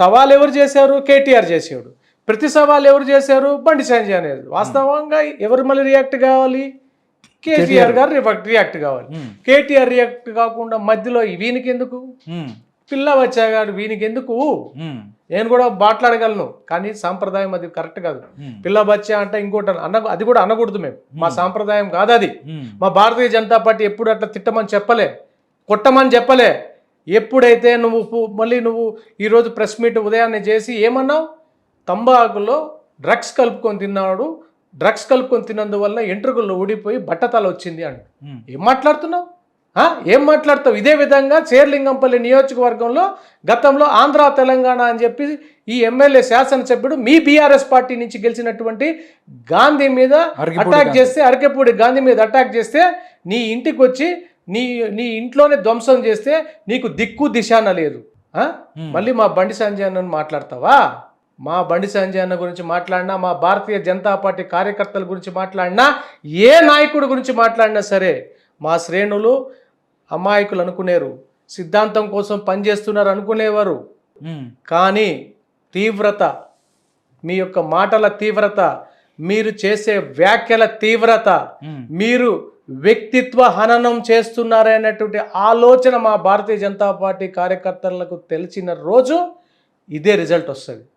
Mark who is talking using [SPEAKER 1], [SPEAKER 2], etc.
[SPEAKER 1] సవాల్ ఎవరు చేశారు? కేటీఆర్ చేసాడు. ప్రతి సవాల్ ఎవరు చేశారు? బండి సంజయ్ అనేది. వాస్తవంగా ఎవరు మళ్ళీ రియాక్ట్ కావాలి? కేటీఆర్ గారు రియాక్ట్ కావాలి. కేటీఆర్ రియాక్ట్ కాకుండా మధ్యలో వీనికి ఎందుకు? పిల్ల వచ్చాగాడు వీనికి ఎందుకు? నేను కూడా మాట్లాడగలను, కానీ సాంప్రదాయం అది కరెక్ట్ కాదు. పిల్ల బచ్చా అంటే ఇంకోటి అది కూడా అనకూడదు. మేము మా సాంప్రదాయం కాదు అది. మా భారతీయ జనతా పార్టీ ఎప్పుడు అట్లా తిట్టమని చెప్పలే, కొట్టమని చెప్పలే. ఎప్పుడైతే మళ్ళీ నువ్వు ఈరోజు ప్రెస్ మీట్ ఉదయాన్నే చేసి ఏమన్నావు? తంబాకులో డ్రగ్స్ కలుపుకొని తిన్నాడు, డ్రగ్స్ కలుపుకొని తిన్నందువల్ల ఎంట్రుకల్లో ఊడిపోయి బట్టతల వచ్చింది అంట. ఏం మాట్లాడుతున్నావు? ఏం మాట్లాడతావు? ఇదే విధంగా చేర్లింగంపల్లి నియోజకవర్గంలో గతంలో ఆంధ్ర తెలంగాణ అని చెప్పి ఈ ఎమ్మెల్యే శాసనసభ్యుడు మీ బీఆర్ఎస్ పార్టీ నుంచి గెలిచినటువంటి గాంధీ మీద అటాక్ చేస్తే, అరకెపూడి గాంధీ మీద అటాక్ చేస్తే నీ ఇంటికి వచ్చి నీ ఇంట్లోనే ధ్వంసం చేస్తే నీకు దిక్కు దిశాన లేదు. మళ్ళీ మా బండి సంజయ్ అన్నని మాట్లాడతావా? మా బండి సంజయ్ అన్న గురించి మాట్లాడినా, మా భారతీయ జనతా పార్టీ కార్యకర్తల గురించి మాట్లాడినా, ఏ నాయకుడి గురించి మాట్లాడినా సరే మా శ్రేణులు అమాయకులు అనుకునేరు, సిద్ధాంతం కోసం పనిచేస్తున్నారు అనుకునేవారు. కానీ తీవ్రత, మీ యొక్క మాటల తీవ్రత, మీరు చేసే వ్యాఖ్యల తీవ్రత, మీరు వ్యక్తిత్వ హననం చేస్తున్నారనేటువంటి ఆలోచన మా భారతీయ జనతా పార్టీ కార్యకర్తలకు తెలిసిన రోజు ఇదే రిజల్ట్ వస్తుంది.